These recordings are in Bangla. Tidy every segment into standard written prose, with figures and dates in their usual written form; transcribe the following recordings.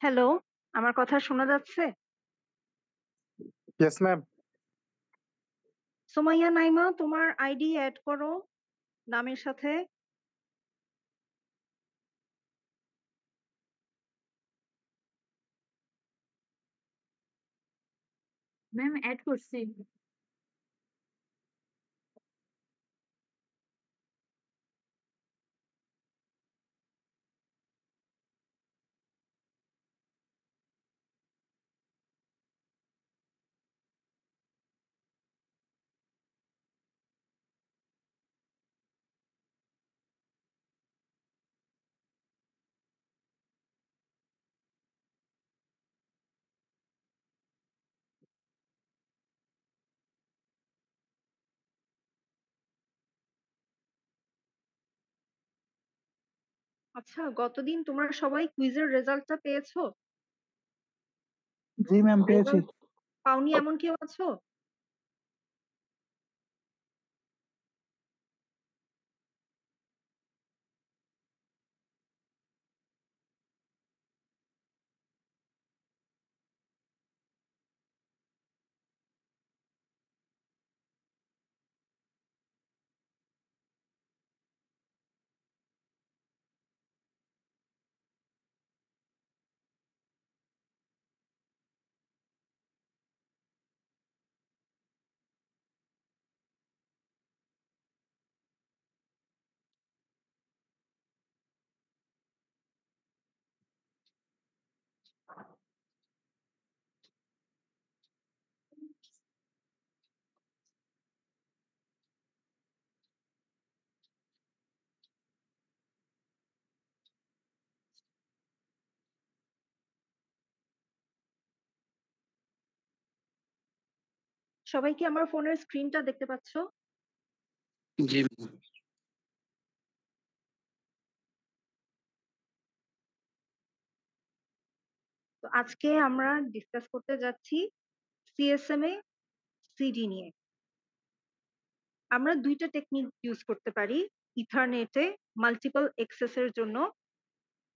হ্যালো, আমার কথা শোনা যাচ্ছে? Yes ma'am. সুমাইয়া নাইমা তোমার আইডি এড করো নামের সাথে। ম্যাম এড করছি। আচ্ছা, গতদিন তোমরা সবাই কুইজের রেজাল্টটা পেয়েছো? জি ম্যাম, পেয়েছি। রেজাল্ট পাওনি এমন কেউ আছো? সবাই কি আমার ফোনের স্ক্রিনটা দেখতে পাচ্ছো? জি। তো আজকে আমরা ডিসকাস করতে যাচ্ছি সিএসএমএ সিডি নিয়ে। আমরা দুইটা টেকনিক ইউজ করতে পারি ইথারনেটে মাল্টিপল এক্সেসের জন্য।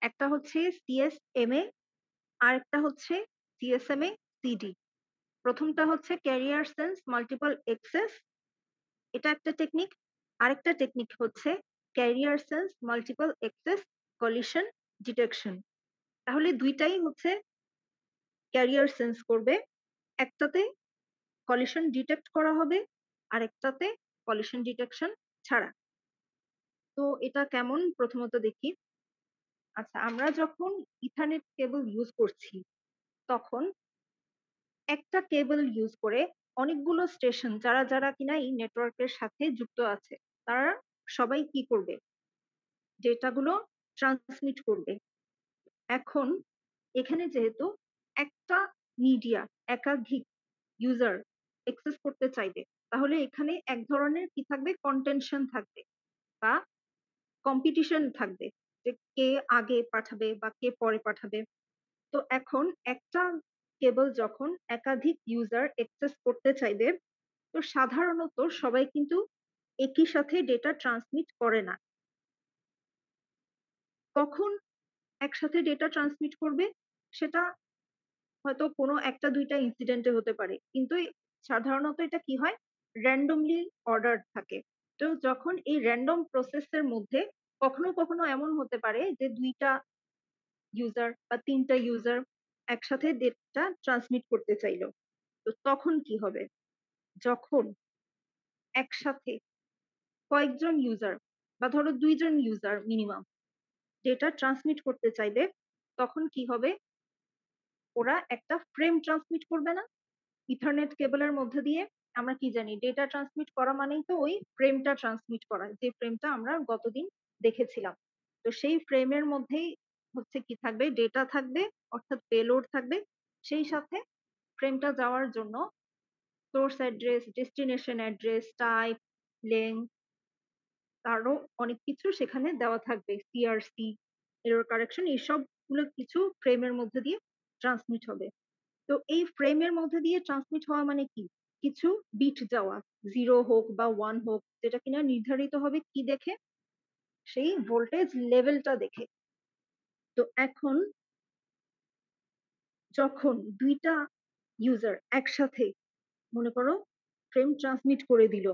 একটা হচ্ছে সিএসএমএ আর একটা হচ্ছে সিএসএমএ সিডি। প্রথমটা হচ্ছে ক্যারিয়ার সেন্স মাল্টিপল এক্সেস, এটা একটা টেকনিক। আরেকটা টেকনিক হচ্ছে carrier sense multiple access collision detection. তাহলে দুইটাই হচ্ছে ক্যারিয়ার সেন্স করবে, একটাতে কলিশন ডিটেক্ট করা হবে আর একটাতে কলিশন ডিটেকশন ছাড়া। তো এটা কেমন প্রথমত দেখি। আচ্ছা, আমরা যখন ইথারনেট কেবল ইউজ করছি তখন একটা কেবল ইউজ করে অনেকগুলো স্টেশন যারা যারা কিনা এই নেটওয়ার্কের সাথে যুক্ত আছে তারা সবাই কি করবে, ডেটাগুলো ট্রান্সমিট করবে। এখন এখানে যেহেতু একটা মিডিয়া একাধিক ইউজার অ্যাক্সেস করতে চাইবে, তাহলে এখানে এক ধরনের কি থাকবে, কন্টেনশন থাকবে বা কম্পিটিশন থাকবে যে কে আগে পাঠাবে বা কে পরে পাঠাবে। তো এখন একটা কেবল যখন একাধিক ইউজার অ্যাক্সেস করতে চাইবে, তো সাধারণত সবাই কিন্তু একই সাথে ডেটা ট্রান্সমিট করে না। কখন একসাথে ডেটা ট্রান্সমিট করবে সেটা হয়তো কোনো একটা দুইটা ইনসিডেন্টে হতে পারে, কিন্তু সাধারণত এটা কি হয়, র্যান্ডমলি অর্ডার থাকে। তো যখন এই র্যান্ডম প্রসেসের মধ্যে কখনো কখনো এমন হতে পারে যে দুইটা ইউজার বা তিনটা ইউজার একসাথে ডেটা ট্রান্সমিট করতে চাইলো, তো তখন কি হবে, যখন একসাথে কয়েকজন ইউজার বা ধরো দুইজন ইউজার মিনিমাম ডেটা ট্রান্সমিট করতে চাইবে, তখন কি হবে, ওরা একটা ফ্রেম ট্রান্সমিট করবে না ইথারনেট কেবলের মধ্যে দিয়ে। আমরা কি জানি, ডেটা ট্রান্সমিট করা মানেই তো ওই ফ্রেমটা ট্রান্সমিট করা, যে ফ্রেমটা আমরা গতদিন দেখেছিলাম। তো সেই ফ্রেমের মধ্যেই হচ্ছে কি থাকবে, ডেটা থাকবে, অর্থাৎ পেলোড থাকবে। সেই সাথে ফ্রেমটা যাওয়ার জন্য source address, destination address, type, length, আরো অনেক কিছু সেখানে দেওয়া থাকবে, সিআরসি, এরর কারেকশন, এইসবগুলো কিছু ফ্রেমের মধ্যে দিয়ে ট্রান্সমিট হবে। তো এই ফ্রেমের মধ্যে দিয়ে ট্রান্সমিট হওয়া মানে কি, কিছু বিট যাওয়া, জিরো হোক বা ওয়ান হোক, যেটা কিনা নির্ধারিত হবে কি দেখে, সেই ভোল্টেজ লেভেলটা দেখে। তো এখন যখন ২ টা ইউজার একসাথে মনে করো ফ্রেম ট্রান্সমিট করে দিল,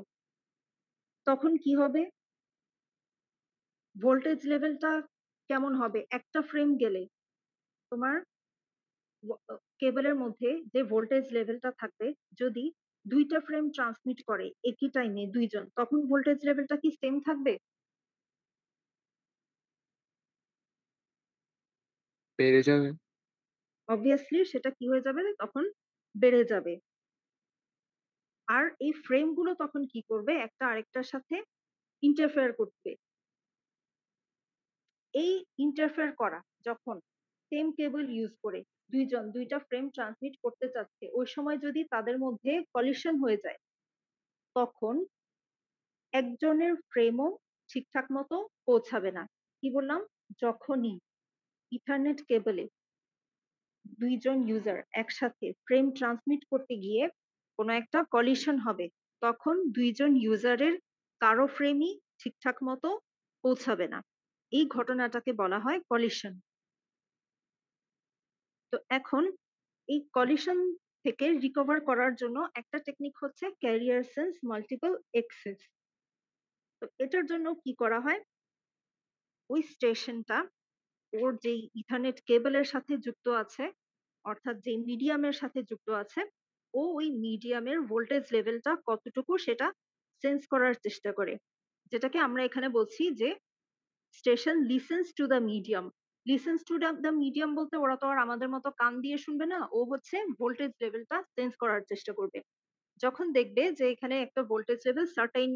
তখন কি হবে? ভোল্টেজ লেভেলটা কেমন হবে? একটা ফ্রেম গেলে তোমার কেবলের মধ্যে যে ভোল্টেজ লেভেলটা থাকবে, যদি ২ টা ফ্রেম ট্রান্সমিট করে একই টাইমে ২ জন, তখন ভোল্টেজ লেভেলটা কি সেম থাকবে? বেড়ে যাবে। অবভিয়াসলি সেটা কি হয়ে যাবে? তখন বেড়ে যাবে। আর এই ফ্রেম গুলো তখন কি করবে? একটা আরেকটার সাথে ইন্টারফেয়ার করবে। এই ইন্টারফেয়ার করা যখন সেম কেবল ইউজ করে ২ জন ২ টা ফ্রেম ট্রান্সমিট করতে চাচ্ছে, ওই সময় যদি তাদের মধ্যে কলিশন হয়ে যায়, তখন একজনের ফ্রেমও ঠিকঠাক মতো পৌঁছাবে না। কি বললাম? যখনই ইথারনেট কেবলে ২ জন ইউজার একসাথে ফ্রেম ট্রান্সমিট করতে গিয়ে কোনো একটা কলিশন হবে, তখন ২ জন ইউজারের কারো ফ্রেমই ঠিকঠাক মতো পৌঁছাবে না। এই ঘটনাটাকে বলা হয় কলিশন। তো এখন এই কলিশন থেকে রিকভার করার জন্য একটা টেকনিক হচ্ছে ক্যারিয়ার সেন্স মাল্টিপল এক্সেস। তো এটার জন্য কি করা হয়? ওই স্টেশনটা ওর যেই ইথারনেট কেবলের সাথে যুক্ত আছে, অর্থাৎ যে মিডিয়ামের সাথে যুক্ত আছে, ও ওই মিডিয়ামের ভোল্টেজ লেভেলটা কতটুকু সেটা সেন্স করার চেষ্টা করে। যেটাকে আমরা এখানে বলছি যে station listens to the medium. Listens to the medium বলতে ওরা তো আর আমাদের মতো কান দিয়ে শুনবে না। ও হচ্ছে ভোল্টেজ লেভেলটা সেন্স করার চেষ্টা করবে। যখন দেখবে যে এখানে একটা ভোল্টেজ লেভেল সার্টেইন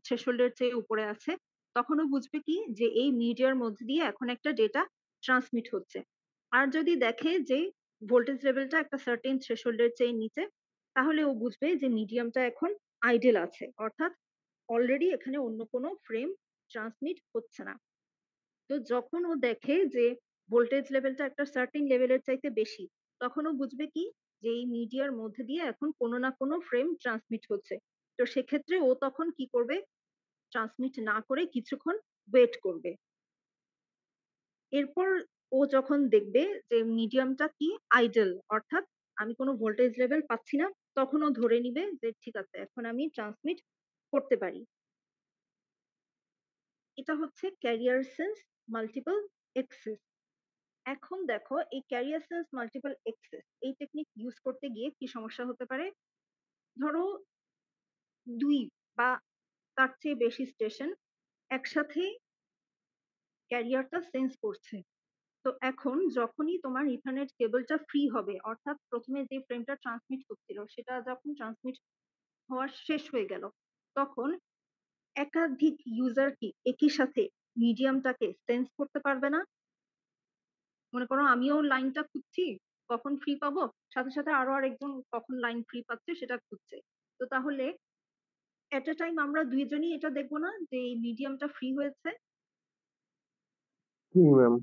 থ্রেশহোল্ড এর চেয়ে উপরে আছে, তখনও বুঝবে কি যে এই মিডিয়ার মধ্যে দিয়ে এখন একটা ডেটা ট্রান্সমিট হচ্ছে। আর যদি দেখে যে ভোল্টেজ লেভেলটা একটা সার্টেন থ্রেশহোল্ড এর চেয়ে নিচে, তাহলে ও বুঝবে যে মিডিয়ামটা এখন আইডেল আছে, অর্থাৎ অলরেডি এখানে অন্য কোনো ফ্রেম ট্রান্সমিট হচ্ছে না। তো যখন ও দেখে যে ভোল্টেজ লেভেলটা একটা সার্টেন লেভেলের চাইতে বেশি, তখন ও বুঝবে কি যে এই মিডিয়ার মধ্যে দিয়ে এখন কোনো না কোনো ফ্রেম ট্রান্সমিট হচ্ছে। তো সেক্ষেত্রে ও তখন কি করবে? ট্রান্সমিট না করে কিছুক্ষণ ওয়েট করবে। এরপর ও যখন দেখবে যে মিডিয়ামটা কি আইডল, অর্থাৎ আমি কোনো ভোল্টেজ লেভেল পাচ্ছি না, তখন ও ধরে নিবে যে ঠিক আছে এখন আমি ট্রান্সমিট করতে পারি। এটা হচ্ছে ক্যারিয়ার সেন্স মাল্টিপল এক্সেস। এখন দেখো এই ক্যারিয়ার সেন্স মাল্টিপল এক্সেস এই টেকনিক ইউজ করতে গিয়ে কি সমস্যা হতে পারে? ধরো ২ বা তার চেয়ে বেশি স্টেশন একসাথে ক্যারিয়ারটা সেন্স করছে। তো এখন যখনই তোমার ইথারনেট কেবলটা ফ্রি হবে, অর্থাৎ প্রথমে যে ফ্রেমটা ট্রান্সমিট হচ্ছিল সেটা যখন ট্রান্সমিট হওয়া শেষ হয়ে গেল, তখন একাধিক ইউজার কি একই সাথে মিডিয়ামটাকে সেন্স করতে পারবে না? মনে করো আমিও লাইনটা খুঁজছি, কখন ফ্রি পাবো, সাথে সাথে আরো আরেকজন কখন লাইন ফ্রি পাচ্ছে সেটা খুঁজছে। তো তাহলে এট এ টাইম আমরা দুইজনই এটা দেখবো না যে এই মিডিয়ামটা ফ্রি হয়েছে? জি ম্যাম।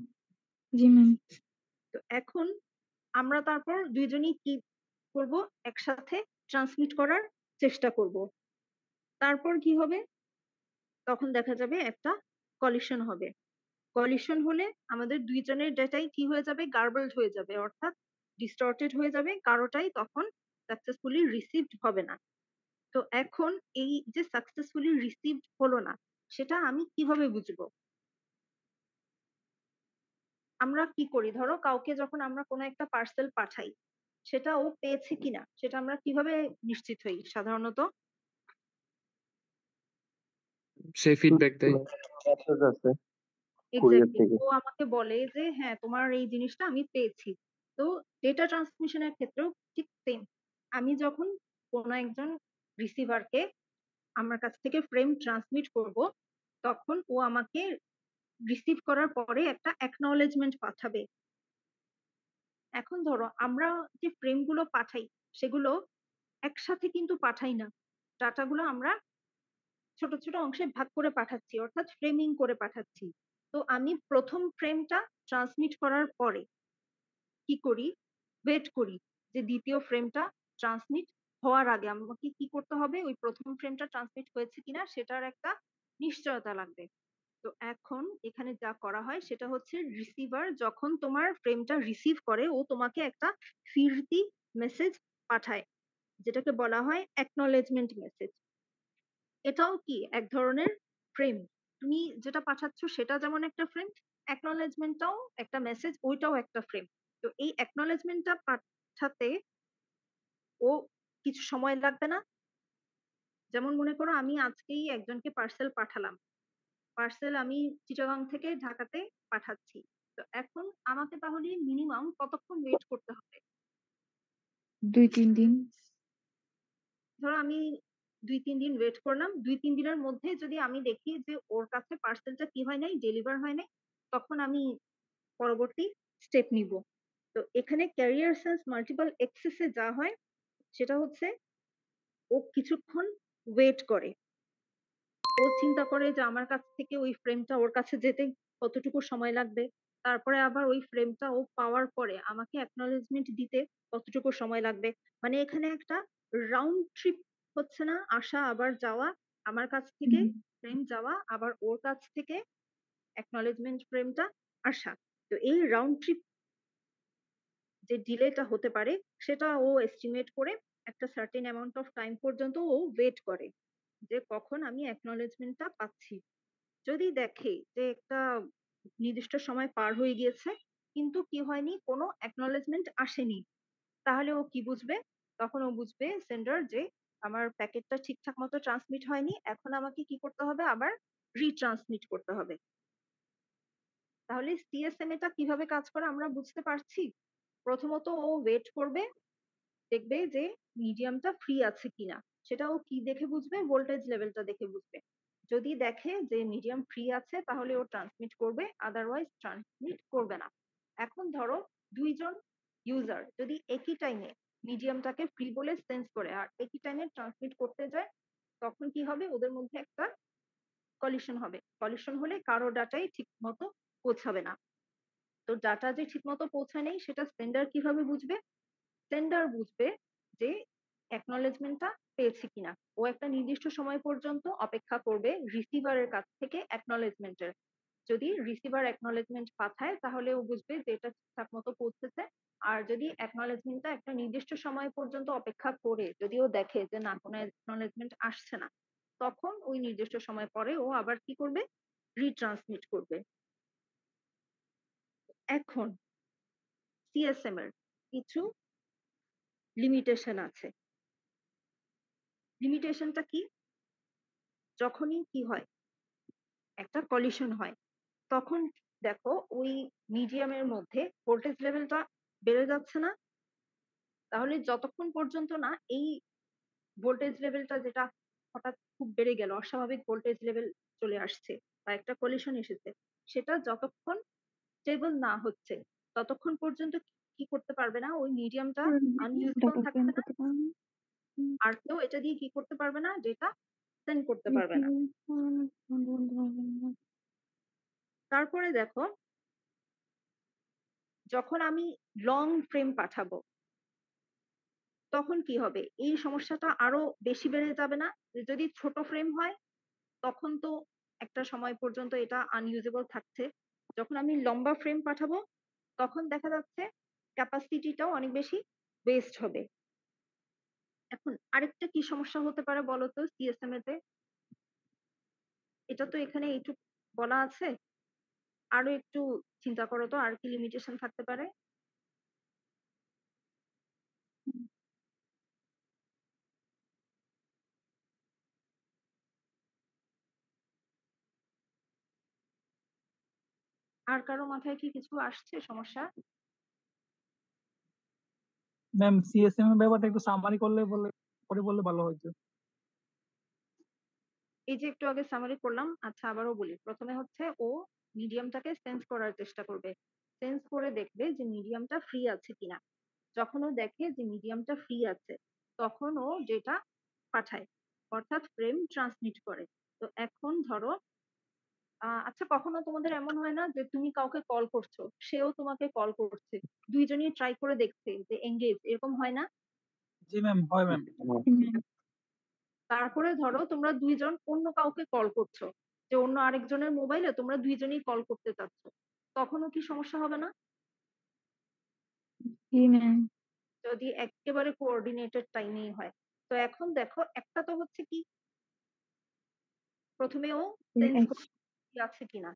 জি ম্যাম। তো এখন আমরা তারপর দুইজনই কি করব? একসাথে ট্রান্সমিট করার চেষ্টা করব। তারপর কি হবে? তখন দেখা যাবে একটা কলিশন হবে। কলিশন হলে আমাদের দুইজনের ডেটাই কি হয়ে যাবে? গার্বলড হয়ে যাবে, অর্থাৎ ডিস্টর্টেড হয়ে যাবে। কারোটাই তখন সাকসেসফুলি রিসিভড হবে না। তো এখন এই যে সাকসেসফুলি রিসিভড হলো না, সেটা আমি কিভাবে বুঝবো? আমরা কি করি? ধরো কাউকে যখন আমরা কোনো একটা পার্সেল পাঠাই, সেটা ও পেয়েছে কিনা সেটা আমরা কিভাবে নিশ্চিত হই সাধারণত? সে ফিডব্যাক দেয়। মেসেজ আছে কুরিয়ার এক্সাক্টলি। থেকে। ও আমাকে বলে যে হ্যাঁ, তোমার এই জিনিসটা আমি পেয়েছি। তো ডেটা ট্রান্সমিশন এর ক্ষেত্রেও ঠিক সেম। আমি যখন কোনো একজন রিসিভারকে আমার কাছ থেকে ফ্রেম ট্রান্সমিট করব, তখন ও আমাকে রিসিভ করার পরে একটা অ্যাকনলেজমেন্ট পাঠাবে। এখন ধরো আমরা যে ফ্রেম গুলো পাঠাই, সেগুলো একসাথে কিন্তু পাঠাই না। ডাটাগুলো আমরা ছোট ছোট অংশে ভাগ করে পাঠাচ্ছি, অর্থাৎ ফ্রেমিং করে পাঠাচ্ছি। তো আমি প্রথম ফ্রেমটা ট্রান্সমিট করার পরে কি করি? ওয়েট করি যে দ্বিতীয় ফ্রেমটা ট্রান্সমিট হওয়ার আগে আমাকে কি করতে হবে? ওই প্রথম ফ্রেমটা ট্রান্সমিট হয়েছে কিনা সেটার একটা নিশ্চয়তা লাগবে। তো এখন এখানে যা করা হয় সেটা হচ্ছে রিসিভার যখন তোমার ফ্রেমটা রিসিভ করে ও তোমাকে একটা ফিরতি মেসেজ পাঠায় যেটাকে বলা হয় অ্যাকনলেজমেন্ট মেসেজ। এটাও কি এক ধরনের ফ্রেম। তুমি যেটা পাঠাচ্ছ সেটা যেমন একটা ফ্রেম, অ্যাকনলেজমেন্টটাও একটা মেসেজ, ওইটাও একটা ফ্রেম। তো এই অ্যাকনলেজমেন্টটা পাঠাতে ও কিছু সময় লাগবে না। যেমন মনে করো আমি আজকেই একজনকে পার্সেল পাঠালাম। পার্সেল আমি চিটাগাং থেকে ঢাকাতে পাঠাচ্ছি। তো এখন আমাকে তাহলে মিনিমাম কতক্ষণ ওয়েট করতে হবে? 2-3 দিন। ধরো আমি ২-৩ দিন ওয়েট করলাম। ২-৩ দিনের মধ্যে যদি আমি দেখি যে ওর কাছে পার্সেলটা কি হয় নাই, ডেলিভার হয় নাই, তখন আমি পরবর্তী স্টেপ নিব। তো এখানে ক্যারিয়ার সেন্স মাল্টিপল এক্সেস এ যা হয় সেটা হচ্ছে ও কিছুক্ষণ ওয়েট করে। ও চিন্তা করে যে আমার কাছ থেকে ওই ফ্রেমটা ওর কাছে যেতে কতটুকু সময় লাগবে। তারপরে আবার ওই ফ্রেমটা ও পাওয়ার পরে আমাকে অ্যাকনলেজমেন্ট দিতে কতটুকু সময় লাগবে। মানে এখানে একটা রাউন্ড ট্রিপ হচ্ছে না? আসা আবার যাওয়া, আমার কাছ থেকে হুম। ফ্রেম যাওয়া, আবার ওর কাছ থেকে অ্যাকনলেজমেন্ট ফ্রেমটা আসা। তো এই রাউন্ড ট্রিপ যে ডিলেটা হতে পারে সেটা ও এস্টিমেট করে একটা সার্টেন অ্যামাউন্ট অফ টাইম পর্যন্ত ও ওয়েট করে যে কখন আমি অ্যাকনলেজমেন্টটা পাচ্ছি। যদি দেখে যে একটা নির্দিষ্ট সময় পার হয়ে গিয়েছে কিন্তু কি হয়নি, কোনো অ্যাকনলেজমেন্ট আসেনি, তাহলে ও কি বুঝবে? তখন ও বুঝবে সেন্ডার যে আমার প্যাকেটটা ঠিকঠাক মতো ট্রান্সমিট হয়নি, এখন আমাকে কি করতে হবে? আবার রিট্রান্সমিট করতে হবে। তাহলে সিএসএম এটা কিভাবে কাজ করে আমরা বুঝতে পারছি। প্রথমত ও ওয়েট করবে, দেখবে যে মিডিয়ামটা ফ্রি আছে কিনা। সেটা ও কি দেখে বুঝবে? ভোল্টেজ লেভেলটা দেখে বুঝবে। যদি দেখে যে মিডিয়াম ফ্রি আছে তাহলে ও ট্রান্সমিট করবে, আদারওয়াইজ ট্রান্সমিট করবে না। এখন ধরো দুইজন ইউজার যদি একই টাইমে মিডিয়ামটাকে ফ্রি বলে সেন্স করে আর একই টাইমে ট্রান্সমিট করতে যায়, তখন কি হবে? ওদের মধ্যে একটা কলিশন হবে। কলিশন হলে কারো ডাটাই ঠিক মতো পৌঁছাবে না। তো ডাটা যে ঠিক মতো পৌঁছায় নেই সেটা সেন্ডার কিভাবে বুঝবে? সেন্ডার বুঝবে যে অ্যাকনলেজমেন্টটা পেয়েছে কিনা। ও একটা নির্দিষ্ট সময় পর্যন্ত অপেক্ষা করবে রিসিভারের কাছ থেকে অ্যাকনলেজমেন্টের। যদি রিসিভার অ্যাকনলেজমেন্ট পাঠায় তাহলে ও বুঝবে যে এটা ঠিকঠাক মতো পৌঁছেছে। আর যদি অ্যাকনলেজমেন্টটা একটা নির্দিষ্ট সময় পর্যন্ত অপেক্ষা করে যদি ও দেখে যে না কোনো অ্যাকনলেজমেন্ট আসছে না, তখন ওই নির্দিষ্ট সময় পরে ও আবার কি করবে? রিট্রান্সমিট করবে। এখন সিএসএম এর কিছু লিমিটেশন আছে। লিমিটেশনটা কি? যখনই কি হয়? একটা কলিশন হয়। তখন দেখো ওই মিডিয়ামের মধ্যে ভোল্টেজ লেভেলটা বেড়ে যাচ্ছে না? তাহলে যতক্ষণ পর্যন্ত না এই ভোল্টেজ লেভেলটা যেটা হঠাৎ খুব বেড়ে গেল, অস্বাভাবিক ভোল্টেজ লেভেল চলে আসছে বা একটা কলিশন এসেছে, সেটা যতক্ষণ স্টেবল না হচ্ছে ততক্ষণ পর্যন্ত কি করতে পারবে না? ওই মিডিয়ামটা আনইউজেবল ডাটা সেন্ড থাকবে না। করতে পারবেন। হুম। আর কেউ এটা দিয়ে কি করতে পারবে না? ডেটা সেন্ড করতে পারবে না। তারপরে দেখো যখন আমি লং ফ্রেম পাঠাবো তখন কি হবে? এই সমস্যাটা আরো বেশি বেড়ে যাবে না? যদি ছোট ফ্রেম হয় তখন তো একটা সময় পর্যন্ত এটা আনইউজেবল থাকছে। যখন আমি লম্বা ফ্রেম পাঠাবো তখন দেখা যাচ্ছে ক্যাপাসিটিটাও অনেক বেশি ওয়েস্ট হবে। এখন আরেকটা কি সমস্যা হতে পারে বলতো সিএসএম তে? এটা তো এখানে এইটুকু বলা আছে। আরো একটু চিন্তা করো তো আর কি লিমিটেশন থাকতে পারে? আর কারো মাথায় কি কিছু আসছে সমস্যা? ম্যাম সিএসএম এর ব্যাপারটা একটু সামারি বললে ভালো হতো। এই যে একটু আগে সামারি করলাম, আচ্ছা আবারও বলি। প্রথমে হচ্ছে ও মিডিয়ামটাকে সেন্স করার চেষ্টা করবে। সেন্স করে দেখবে যে মিডিয়ামটা ফ্রি আছে কিনা। যখন ও দেখে যে মিডিয়ামটা ফ্রি আছে তখন ও যেটা পাঠায়, অর্থাৎ ফ্রেম ট্রান্সমিট করে। তো এখন ধরো আচ্ছা কখনো তোমাদের এমন হয় না যে তুমি কাউকে কল করছো, সেও তোমাকে কল করছে, দুইজনই ট্রাই করে দেখছে যে এঙ্গেজ, এরকম হয় না? জি ম্যাম, হয় ম্যাম। তারপরে ধরো তোমরা দুইজন অন্য কাউকে কল করছো, যে অন্য আরেকজনের মোবাইলে তোমরা দুইজনেই কল করতে চাচ্ছ, তখনও কি সমস্যা হবে না? জি ম্যাম। যদি একেবারে কোঅর্ডিনেটেড টাইমেই হয়। তো এখন দেখো একটা তো হচ্ছে কি প্রথমে ও সেন্স করতে আছে কিনা,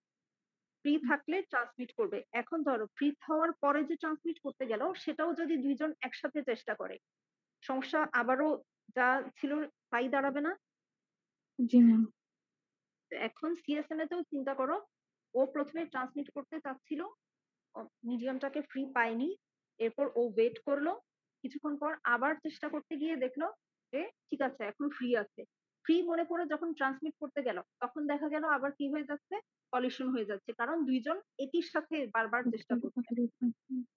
ফ্রি থাকলে ট্রান্সমিট করবে। এখন ধরো ফ্রি হওয়ার পরে যে ট্রান্সমিট করতে গেল সেটাও যদি দুইজন একসাথে চেষ্টা করে, সমস্যা আবারও যা ছিল তাই দাঁড়াবে না? জি ম্যাম। তো এখন সিএসএমএ তেও চিন্তা করো, ও প্রথমে ট্রান্সমিট করতে চাচ্ছিল, মিডিয়ামটাকে ফ্রি পায়নি, এরপর ও ওয়েট করলো, কিছুক্ষণ পর আবার চেষ্টা করতে গিয়ে দেখলো যে ঠিক আছে এখন ফ্রি আছে, ফ্রি মনে করে যখন ট্রান্সমিট করতে গেল তখন দেখা গেল আবার কি হয়ে যাচ্ছে, কলিশন হয়ে যাচ্ছে, কারণ দুইজন একই সাথে বারবার চেষ্টা করছে।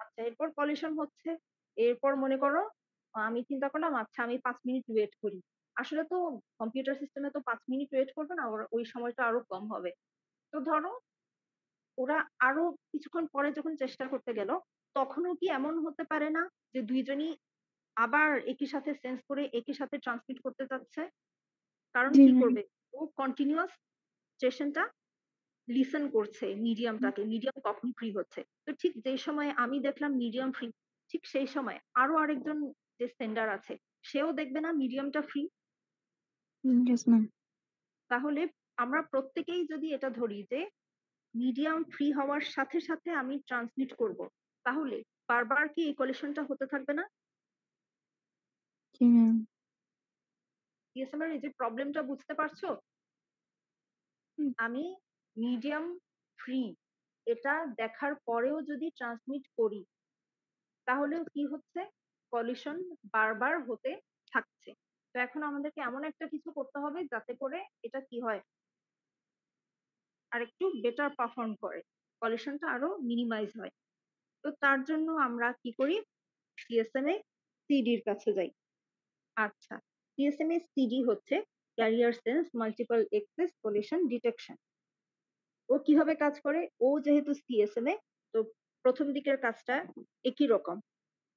আচ্ছা এরপর কলিশন হচ্ছে, এরপর মনে করো আমি চিন্তা করলাম আচ্ছা আমি 5 মিনিট ওয়েট করি, আসলে তো কম্পিউটার সিস্টেমে তো 5 মিনিট ওয়েট করবে না, ওই সময়টা আরো কম হবে। তো ধরো ওরা আরো কিছুক্ষণ পরে যখন চেষ্টা করতে গেল, তখনও কি এমন হতে পারে না যে দুইজনই আবার একই সাথে সেন্স করে একই সাথে ট্রান্সমিট করতে চাচ্ছে? কারণ জি কি ম্যাম। করবে, ও কন্টিনিউয়াস স্টেশনটা লিসেন করছে মিডিয়ামটাকে, মিডিয়াম কখন ফ্রি হচ্ছে। তো ঠিক যে সময় আমি দেখলাম মিডিয়াম ফ্রি, ঠিক সেই সময় আরো আরেকজন যে সেন্ডার আছে সেও দেখবে না মিডিয়ামটা ফ্রি। Yes ma'am. তাহলে আমরা প্রত্যেকেই যদি এটা ধরি যে মিডিয়াম ফ্রি হওয়ার সাথে সাথে আমি ট্রান্সমিট করব, তাহলে বারবার কি এই কলিশনটা হতে থাকবে না? জি ম্যাম। সিএসএম এর এই যে প্রবলেমটা বুঝতে পারছো? হুম। আমি মিডিয়াম ফ্রি এটা দেখার পরেও যদি ট্রান্সমিট করি তাহলেও কি হচ্ছে, কলিশন বারবার হতে থাকছে। তো এখন আমাদেরকে এমন একটা কিছু করতে হবে যাতে করে এটা কি হয়, আর একটু বেটার পারফর্ম করে, কলিশনটা আরো মিনিমাইজ হয়। তো তার জন্য আমরা কি করি, সিএসএমএ সিডির কাছে যাই। আচ্ছা সিএসএমএ সিডি হচ্ছে carrier sense multiple access collision detection. ও কিভাবে কাজ করে, ও যেহেতু সিএসএমএ, তো প্রথম দিকের কাজটা একই রকম।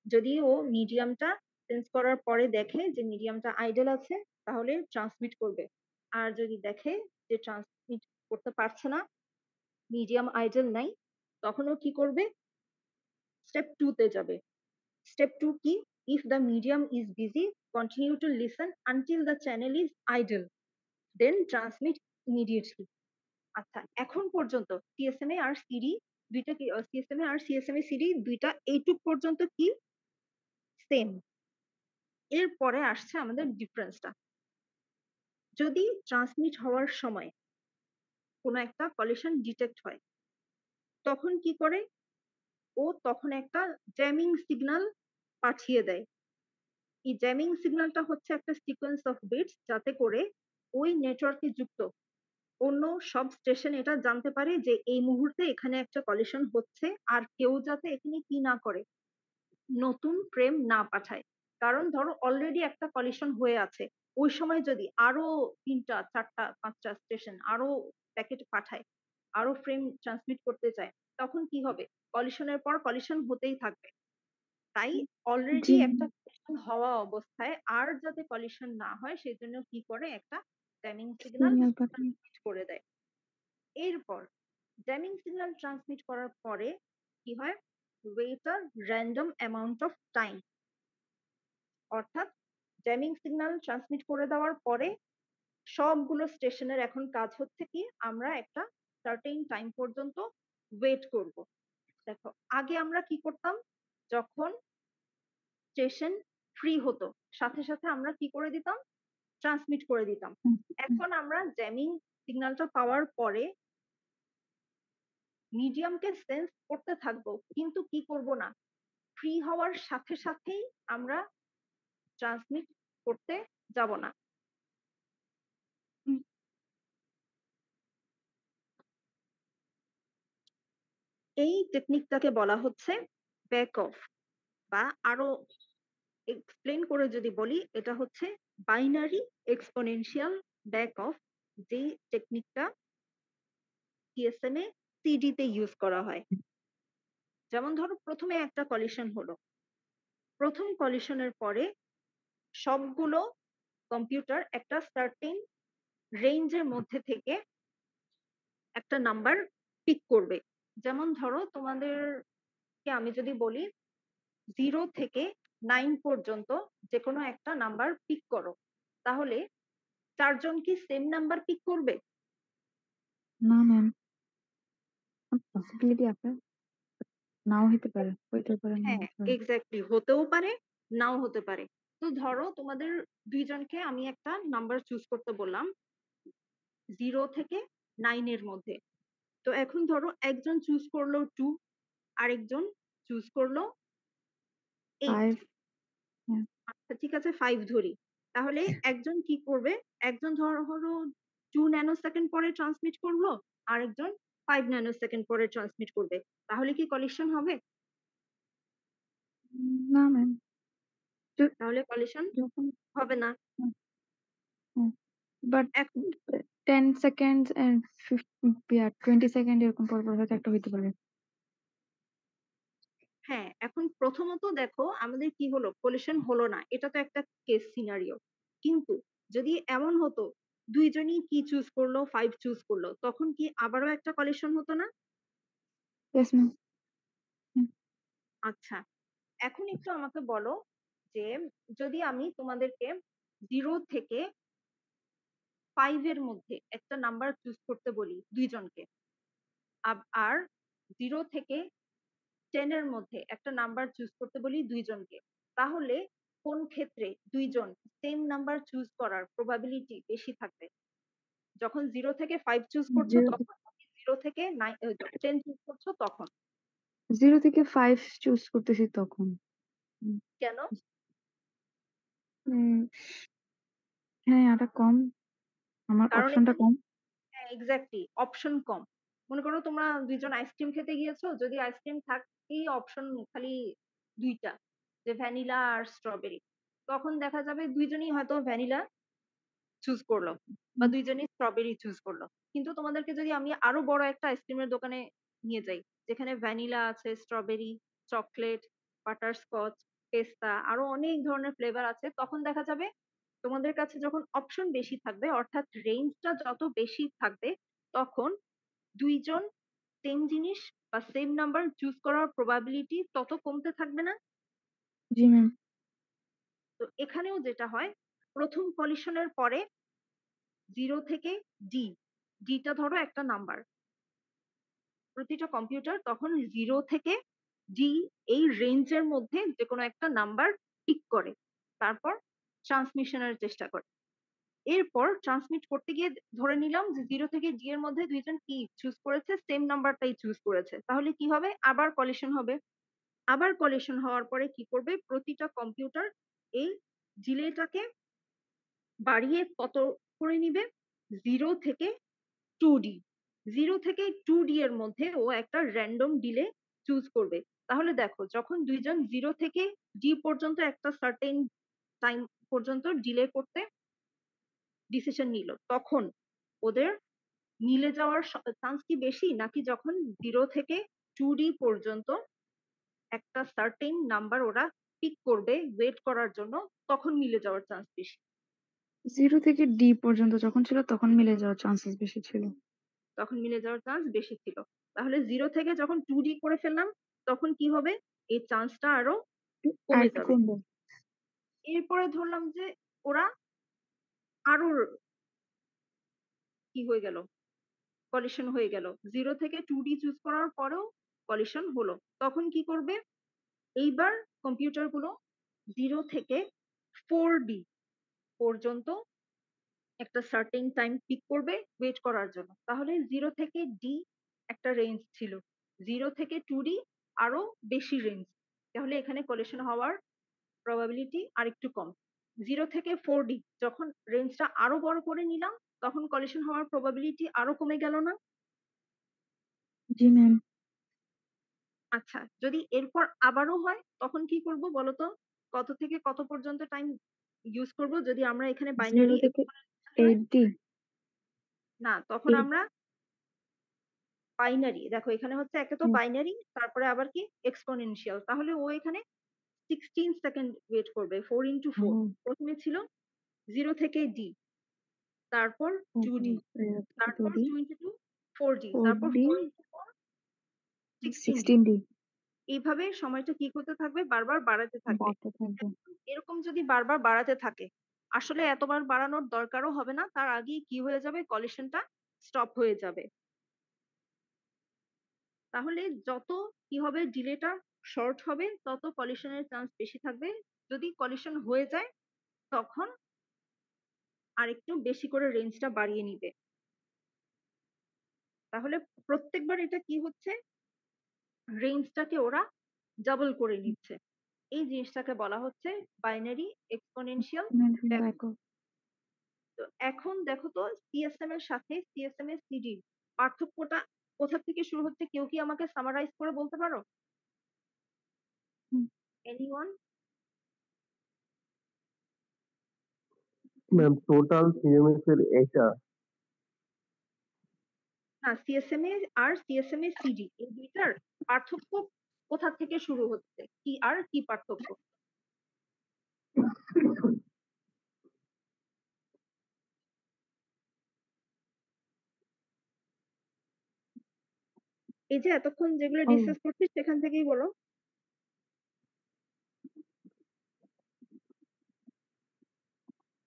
যদি ও মিডিয়ামটা সেন্স করার পরে দেখে যে মিডিয়ামটা আইডল আছে তাহলে ট্রান্সমিট করবে, আর যদি দেখে যে ট্রান্সমিট করতে পারছে না, মিডিয়াম আইডল নাই, তখন ও কি করবে, স্টেপ 2 তে যাবে। স্টেপ 2 কি, if the medium is busy continue to listen until the channel is idle then transmit immediately. আচ্ছা এখন পর্যন্ত সিএসএমএ আর সিডি দুইটা কি, সিএসএমএ আর সিএসএমএ সিডি দুইটা এইটুক পর্যন্ত কি সেম। এরপরে আসছে আমাদের ডিফারেন্সটা, যদি ট্রান্সমিট হওয়ার সময় কোনো একটা কলিশন ডিটেক্ট হয় তখন কি করে, ও তখন একটা জ্যামিং সিগন্যাল পাঠিয়ে দেয়। এই জ্যামিং সিগন্যালটা হচ্ছে একটা সিকোয়েন্স অফ বিটস, যাতে করে ওই নেটওয়ার্কে যুক্ত অন্য সব স্টেশন এটা জানতে পারে যে এই মুহূর্তে এখানে একটা কলিশন হচ্ছে, আর কেউ যাতে এখানে কি না করে, নতুন ফ্রেম না পাঠায়। কারণ ধরো অলরেডি একটা কলিশন হয়ে আছে, ওই সময় যদি আরো 3টা 4টা 5টা স্টেশন আরো প্যাকেট পাঠায়, আরো ফ্রেম ট্রান্সমিট করতে চায়, তখন কি হবে, কলিশনের পর কলিশন হতেই থাকবে। তাই অলরেডি জি একটা কলিশন হওয়া অবস্থায় আর যাতে কলিশন না হয় সেই জন্য কি করে, একটা টাইমিং সিগন্যাল সিগন্যাল পাঠান। ট্রান্সমিট করে দেয়। এরপর জ্যামিং সিগন্যাল ট্রান্সমিট করার পরে কি হয়, wait a random amount of time, অর্থাৎ জ্যামিং সিগন্যাল ট্রান্সমিট করে দেওয়ার পরে সবগুলো স্টেশনের এখন কাজ হচ্ছে কি, আমরা একটা সার্টেন টাইম পর্যন্ত ওয়েট করব। দেখো আগে আমরা কি করতাম, যখন স্টেশন ফ্রি হতো সাথে সাথে আমরা কি করে দিতাম, ট্রান্সমিট করে দিতাম। এখন আমরা জ্যামিং সিগন্যালটা পাওয়ার পরে মিডিয়ামকে সেন্স করতে থাকবো, কিন্তু কি করব না, ফ্রি হওয়ার সাথে সাথেই আমরা ট্রান্সমিট করতে যাব না। এই টেকনিকটাকে বলা হচ্ছে ব্যাক অফ, বা আরো এক্সপ্লেন করে যদি বলি এটা হচ্ছে বাইনারি এক্সপোনেনশিয়াল ব্যাক অফ, যে টেকনিকটা সিএসএমএ সিডি তে ইউজ করা হয়। যেমন ধরো প্রথমে একটা কলিশন হলো, প্রথম কলিশনের পরে সবগুলো কম্পিউটার একটা সার্টেন রেঞ্জের মধ্যে থেকে একটা নাম্বার পিক করবে। যেমন ধরো তোমাদেরকে আমি যদি বলি 0 থেকে 9 পর্যন্ত যেকোনো একটা নাম্বার পিক করো, তাহলে 4 জন কি সেম নাম্বার পিক করবে? না ম্যাম, পসিবিলিটি আছে, নাও হইতে পারে, হইতে পারে, নাও হ্যাঁ, হইতে পারে। এক্স্যাক্টলি, হতেও পারে, নাও হতে পারে। তো ধরো তোমাদের 2 জনকে আমি একটা নাম্বার চুজ করতে বললাম 0 থেকে 9 এর মধ্যে। তো এখন ধরো একজন চুজ করলো 2, আরেকজন চুজ করলো 8। 5, হ্যাঁ। আচ্ছা ঠিক আছে, 5 ধরি। তাহলে একজন কি করবে? একজন ধরো হলো 2 ন্যানো সেকেন্ড পরে ট্রান্সমিট করলো, আরেকজন 5 ন্যানো সেকেন্ড পরে ট্রান্সমিট করবে। তাহলে কি কলিশন হবে? না ম্যাম, তাহলে কলিশন যখন হবে না। বাট এখন 10 সেকেন্ড এন্ড 20 সেকেন্ড এরকম পর পর হয়তো একটা হইতে পারে। হ্যাঁ, এখন প্রথমত দেখো আমাদের কি হলো, কলিশন হলো না, এটা তো একটা কেস সিনারিও। কিন্তু যদি এমন হতো 2 জনই কি চুজ করলো, 5 চুজ করলো, তখন কি আবারও একটা কলিশন হতো না? Yes ma'am. আচ্ছা, এখন একটু আমাকে বলো যে যদি আমি তোমাদেরকে 0 থেকে 5 এর মধ্যে একটা নাম্বার চুজ করতে বলি 2 জনকে, আর 0 থেকে 10 এর মধ্যে একটা নাম্বার চুজ করতে বলি 2 জনকে, তাহলে কোন ক্ষেত্রে 2 জন সেম নাম্বার চুজ করার প্রবাবিলিটি বেশি থাকবে? যখন 0 থেকে 5 চুজ করছো 0 তখন, 0 থেকে 10 চুজ করছো তখন? থেকে 5 চুজ করতেছি তখন। কেন? উম, হ্যাঁ, এটা কম, আমার কারণ অপশনটা এখানে, কম। হ্যাঁ এক্স্যাক্টলি, অপশন কম। মনে করো তোমরা 2 জন আইসক্রিম খেতে গিয়েছো, যদি আইসক্রিম থাকেই অপশন খালি 2টা, যে ভ্যানিলা আর স্ট্রবেরি, তখন দেখা যাবে 2 জনই হয়তো ভ্যানিলা চুজ করলো বা 2 জনই স্ট্রবেরি চুজ করলো। কিন্তু তোমাদেরকে যদি আমি আরো বড় একটা আইসক্রিমের দোকানে নিয়ে যাই, যেখানে ভ্যানিলা আছে, স্ট্রবেরি, চকলেট, বাটারস্কচ, পেস্তা, আরো অনেক ধরনের ফ্লেভার আছে, তখন দেখা যাবে তোমাদের কাছে যখন অপশন বেশি থাকবে, অর্থাৎ রেঞ্জটা যত বেশি থাকবে, তখন 2 জন সেম জিনিস বা সেম নাম্বার চুজ করার প্রবাবিলিটি তত কমতে থাকবে না? জি ম্যাম। তো এখানেও যেটা হয়, প্রথম কলিশনের পরে 0 থেকে ডি, ডিটা ধরো একটা নাম্বার, প্রতিটা কম্পিউটার তখন 0 থেকে ডি এই রেঞ্জের মধ্যে যে কোনো একটা নাম্বার পিক করে, তারপর ট্রান্সমিশনের চেষ্টা করে। এরপর ট্রান্সমিট করতে গিয়ে ধরে নিলাম যে 0 থেকে ডি এর মধ্যে 2 জন কি চুজ করেছে, সেম নাম্বারটাই চুজ করেছে, তাহলে কি হবে? আবার কলিশন হবে। আবার কলিশন হওয়ার পরে কি করবে? প্রতিটা কম্পিউটার এই ডিলেটাকে বাড়িয়ে কত করে নিবে? 0 থেকে 2D। 0 থেকে 2D এর মধ্যে ও একটা র্যান্ডম ডিলে চুজ করবে। তাহলে দেখো, যখন 2 জন 0 থেকে D পর্যন্ত একটা সার্টেন টাইম পর্যন্ত ডিলে করতে ডিসিশন নিল, তখন ওদের মিলে যাওয়ার চান্স কি বেশি, নাকি যখন 0 থেকে 2D পর্যন্ত একটা সার্টেন নাম্বার ওরা পিক করবে ওয়েট করার জন্য, তখন মিলে যাওয়ার চান্স বেশি? 0 থেকে ডি পর্যন্ত যখন ছিল তখন মিলে যাওয়ার চান্সেস বেশি ছিল। তখন মিলে যাওয়ার চান্স বেশি ছিল। তাহলে 0 থেকে যখন 2D করে ফেললাম, তখন কি হবে? এই চান্সটা আরো কমে আরেকটু যাবে। কমবে। এরপরে ধরলাম যে ওরা আরো কি হয়ে গেল, কলিশন হয়ে গেল। 0 থেকে 2D চুজ করার পরেও কলিশন হলো। তখন কি করবে? এইবার কম্পিউটার গুলো 0 থেকে 4D পর্যন্ত একটা সার্টেন টাইম পিক করবে ওয়েট করার জন্য। তাহলে 0 থেকে ডি একটা রেঞ্জ ছিল, 0 থেকে 2D আরো বেশি রেঞ্জ। তাহলে এখানে কলিশন হওয়ার প্রবাবিলিটি আরেকটু কম। 0 থেকে 4D যখন রেঞ্জটা আরো বড় করে নিলাম, তখন কলিশন হওয়ার প্রবাবিলিটি আরো কমে গেল না? জি ম্যাম। আচ্ছা, যদি এরপর আবারও হয় তখন কি করব বলো তো? কত থেকে কত পর্যন্ত টাইম ইউজ করব যদি আমরা এখানে 0 বাইনারি থেকে 8D। না, তখন আমরা বাইনারি, দেখো এখানে হচ্ছে একে তো বাইনারি, তারপরে আবার কি এক্সপোনেনশিয়াল, তাহলে ও এখানে 16 সেকেন্ড ওয়েট করবে। 4 ইন্টু 4, প্রথমে ছিল 0 থেকে ডি, তারপর 2D, তারপর 2 ইন্টু 2 4D, তারপর 4D 4 into 4 16D। 16D এইভাবে সময়টা কি করতে থাকবে? বারবার বাড়াতে থাকবে। বাড়তে থাকবে। এরকম যদি বারবার বাড়াতে থাকে, আসলে এতবার বাড়ানোর দরকারও হবে না। তার আগেই কি হয়ে যাবে? কলিশনটা স্টপ হয়ে যাবে। তাহলে যত কি হবে? ডিলেটা শর্ট হবে, তত কলিশনের চান্স বেশি থাকবে। যদি কলিশন হয়ে যায়, তখন আরেকটু বেশি করে রেঞ্জটা বাড়িয়ে নিবে। তাহলে প্রত্যেকবার এটা কি হচ্ছে? রেঞ্জটাকে ওরা ডাবল করে নিচ্ছে। এই জিনিসটাকে বলা হচ্ছে বাইনারি এক্সপোনেনশিয়াল ব্যাকঅপ। ব্যাকআপ তো এখন দেখো তো সিএসএম এর সাথে সিএসএম এর সিডি পার্থক্যটা কোথা থেকে শুরু হচ্ছে? কেউ কি আমাকে সামারাইজ করে বলতে পারো? এনিওয়ান? ম্যাম টোটাল সিএমএস এর এটা না, সিএসএম এ আর সিএসএম এর সিডি এই দুইটার পার্থক্য কোথা থেকে শুরু হচ্ছে? কি আর কি পার্থক্য? এই যে এতক্ষণ যেগুলো ও ডিসকাস করছি সেখান থেকেই বলো।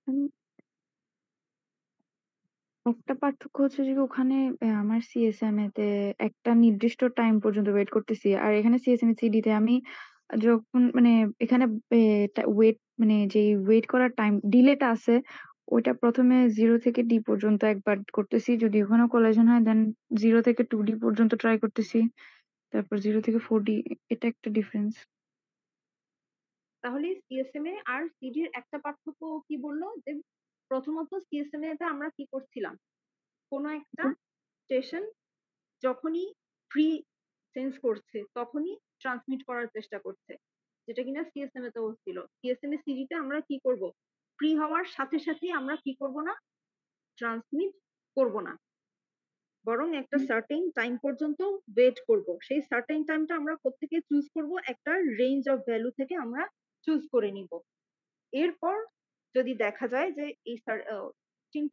উম, একটা পার্থক্য হচ্ছে যে ওখানে আমার সিএসএম এতে একটা নির্দিষ্ট টাইম পর্যন্ত ওয়েট করতেছি, আর এখানে সিএসএম সিডি তে আমি যখন মানে এখানে ওয়েট মানে যে ওয়েট করার টাইম ডিলেটা আছে ওইটা প্রথমে 0 থেকে ডি পর্যন্ত একবার করতেছি, যদি ওখানে কোলাশন হয় দেন 0 থেকে 2D পর্যন্ত ট্রাই করতেছি, তারপর 0 থেকে 4D। এটা একটা ডিফারেন্স। তাহলে সিএসএম এ আর সিডির একটা পার্থক্য কি বললো? যে প্রথমত সিএসএম এতে আমরা কি করছিলাম? কোনো একটা স্টেশন যখনই ফ্রি সেন্স করছে তখনই ট্রান্সমিট করার চেষ্টা করছে, যেটা কিনা সিএসএম এতেও ছিল। সিএসএম এর সিডিতে আমরা কি করব? ফ্রি হওয়ার সাথে সাথে আমরা কি করব না? ট্রান্সমিট করব না, বরং একটা সার্টেন টাইম পর্যন্ত ওয়েট করব। সেই সার্টেন টাইমটা আমরা কোত্থেকে চুজ করব? একটা রেঞ্জ অফ ভ্যালু থেকে আমরা চুজ করে নিব। এরপর যদি দেখা যায় যে এই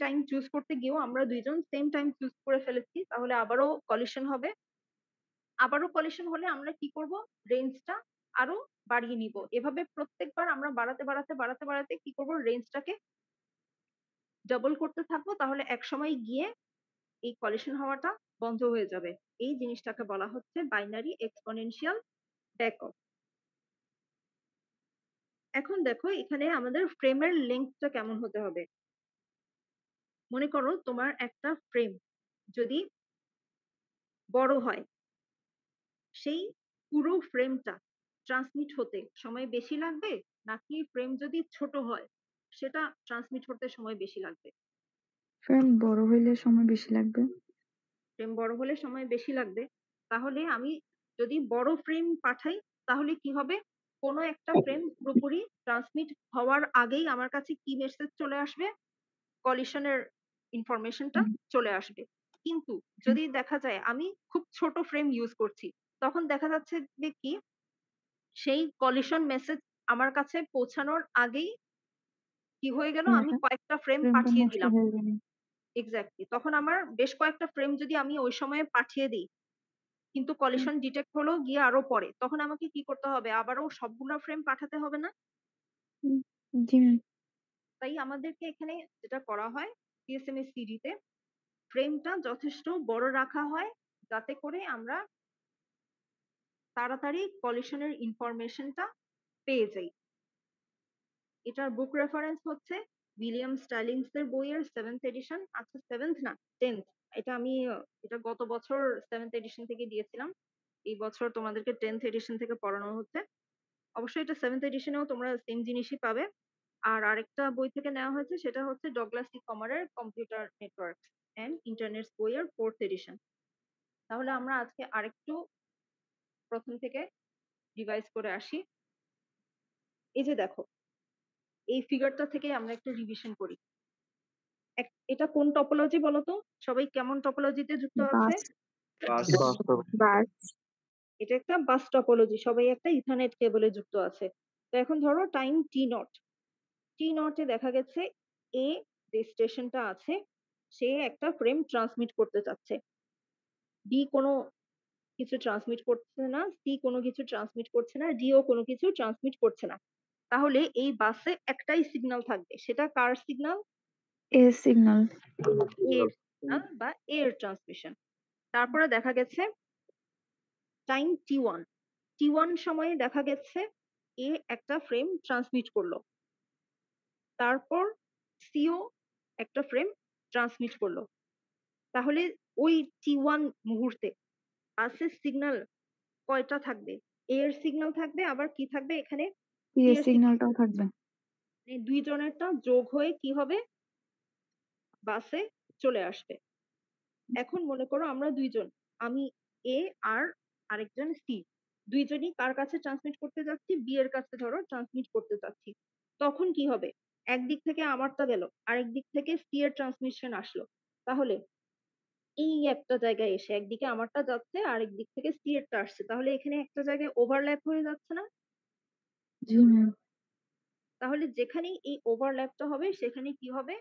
টাইম চুজ করতে গিয়েও আমরা দুইজন সেম টাইম চুজ করে ফেলেছি, তাহলে আবারও কলিশন হবে। আবারও কলিশন হলে আমরা কি করব? রেঞ্জটা আরো বাড়িয়ে নিব। এভাবে প্রত্যেকবার আমরা বাড়াতে বাড়াতে বাড়াতে বাড়াতে কি করব? রেঞ্জটাকে ডাবল করতে থাকবো। তাহলে একসময় গিয়ে এই কলিশন হওয়াটা বন্ধ হয়ে যাবে। এই জিনিসটাকে বলা হচ্ছে বাইনারি এক্সপোনেনশিয়াল ব্যাকঅপ। এখন দেখো এখানে আমাদের ফ্রেমের লেন্থটা কেমন হতে হবে। মনে করো তোমার একটা ফ্রেম যদি বড় হয়, সেই পুরো ফ্রেমটা ট্রান্সমিট হতে সময় বেশি লাগবে, নাকি ফ্রেম যদি ছোট হয় সেটা ট্রান্সমিট হতে সময় বেশি লাগবে? ফ্রেম বড় হইলে সময় বেশি লাগবে। ফ্রেম বড় হলে সময় বেশি লাগবে। তাহলে আমি যদি বড় ফ্রেম পাঠাই তাহলে কি হবে? কোনো একটা ফ্রেম পুরোপুরি ট্রান্সমিট হওয়ার আগেই আমার কাছে কি মেসেজ চলে আসবে? কলিশনের ইনফরমেশনটা হুম, চলে আসবে। কিন্তু যদি দেখা যায় আমি খুব ছোট ফ্রেম ইউজ করছি, তখন দেখা যাচ্ছে যে কি সেই কলিশন মেসেজ আমার কাছে পৌঁছানোর আগেই কি হয়ে গেল? আমি কয়েকটা ফ্রেম ফ্রেমটা পাঠিয়ে নষ্ট দিলাম। হয়ে যাবে। এক্সাক্টলি। তখন আমার বেশ কয়েকটা ফ্রেম যদি আমি ওই সময়ে পাঠিয়ে দিই, কিন্তু হুম, কলিশন ডিটেক্ট হলো গিয়ে আরো পরে, তখন আমাকে কি করতে হবে? আবারও সবগুলো ফ্রেম পাঠাতে হবে না? হুম, জি ম্যাম। তাই আমাদেরকে এখানে যেটা করা হয় সিএসএম এর সিডিতে ফ্রেমটা যথেষ্ট বড় রাখা হয়, যাতে করে আমরা তাড়াতাড়ি কলিশনের ইনফরমেশনটা পেয়ে যাই। এটার বুক রেফারেন্স হচ্ছে উইলিয়াম স্টাইলিংস এর বইয়ের 7th এডিশন। আচ্ছা 7th না, 10th। এটা আমি এটা গত বছর 7th এডিশন থেকে দিয়েছিলাম। এই বছর তোমাদেরকে 10th এডিশন থেকে পড়ানো হচ্ছে। অবশ্যই এটা 7th এডিশনেও তোমরা সেম জিনিসই পাবে। আর আরেকটা বই থেকে নেওয়া হয়েছে সেটা হচ্ছে ডগলাস ই কমারের কম্পিউটার নেটওয়ার্কস এন্ড ইন্টারনেটস বইয়ের 4th এডিশন। তাহলে আমরা আজকে আরেকটু প্রথম থেকে রিভাইজ করে আসি। এই যে দেখো, এই ফিগারটা থেকে আমরা একটু রিভিশন করি। এটা কোন টপোলজি বলতো? সবাই কেমন টপোলজিতে যুক্ত আছে? বাস বাস্তব বাস এটা একটা বাস টপোলজি, সবাই একটা ইথারনেট কেবলে যুক্ত আছে। তো এখন ধরো টাইম টি নট। টি নটে দেখা গেছে এ যে স্টেশনটা আছে সে একটা ফ্রেম ট্রান্সমিট করতে চাচ্ছে। বি কোনো কিছু ট্রান্সমিট করছে না, সি কোনো কিছু ট্রান্সমিট করছে না, ডি ও কোনো কিছু ট্রান্সমিট করছে না। তাহলে এই বাসে একটাই সিগন্যাল থাকবে। সেটা কার সিগন্যাল? এ সিগন্যাল। এর সিগন্যাল বা এর ট্রান্সমিশন। তারপরে দেখা গেছে টাইম T1 T1 সময়ে দেখা গেছে এ একটা ফ্রেম ট্রান্সমিট করলো। তারপর সিও একটা ফ্রেম ট্রান্সমিট করলো। তাহলে ওই T1 মুহূর্তে বাসের সিগন্যাল কয়টা থাকবে? এ এর সিগন্যাল থাকবে, আবার কি থাকবে এখানে? সি সি এর এর সিগন্যালটাও থাকবে। এই দুইজনেরটা যোগ হয়ে কি হবে? বাসে চলে আসবে। এখন মনে করো আমরা দুইজন, আমি এ আর আরেকজন সি, দুইজনই কার কাছে ট্রান্সমিট করতে যাচ্ছি? বি এর কাছে ধরো ট্রান্সমিট করতে যাচ্ছি। তখন কি হবে? একদিক থেকে আমারটা গেল, আরেক দিক থেকে সি এর ট্রান্সমিশন আসলো। তাহলে এই একটা জায়গায় এসে একদিকে আমারটা যাচ্ছে, আরেক দিক থেকে সি এরটা আসছে। তাহলে এখানে একটা জায়গায় ওভারল্যাপ হয়ে যাচ্ছে না? জি ম্যাম। তাহলে যেখানেই এই ওভারল্যাপটা হবে সেখানে কি হবে?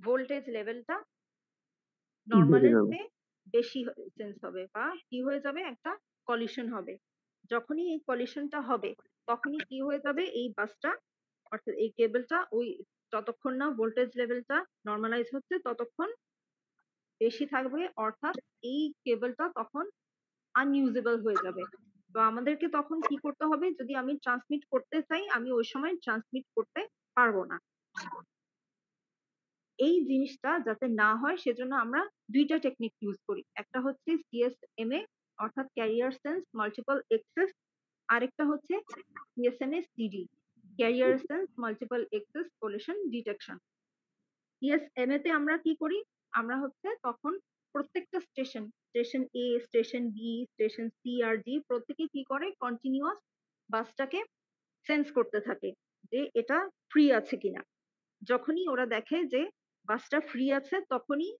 ভোল্টেজ লেভেলটা বেড়ে নরমালের যাবে। চেয়ে বেশি চেঞ্জ হবে বা কি হয়ে যাবে? একটা কলিশন হবে। যখনই এই কলিশনটা হবে তখনই কি হয়ে যাবে? এই বাসটা অর্থাৎ এই কেবলটা ওই যতক্ষণ না ভোল্টেজ লেভেলটা নরমালাইজ হচ্ছে ততক্ষণ বেশি থাকবে, অর্থাৎ এই কেবলটা তখন আনইউজেবল হয়ে যাবে। তো আমাদেরকে তখন কি করতে হবে? যদি আমি ট্রান্সমিট করতে চাই, আমি ওই সময় ট্রান্সমিট করতে পারবো না। এই জিনিসটা যাতে না হয় সেজন্য আমরা দুইটা টেকনিক ইউজ করি। একটা হচ্ছে সিএসএমএ অর্থাৎ ক্যারিয়ার সেন্স মাল্টিপল এক্সেস, আরেকটা হচ্ছে CSMA CD carrier sense multiple access collision detection. CSMA তে আমরা কি করি? আমরা হচ্ছে তখন প্রত্যেকটা station, station A, station B, station C আর ডি প্রত্যেকে কি করে? কন্টিনিউয়াস বাসটাকে সেন্স করতে থাকে যে এটা ফ্রি আছে কিনা। যখনই ওরা দেখে যে বাসটা ফ্রি আছে তখনই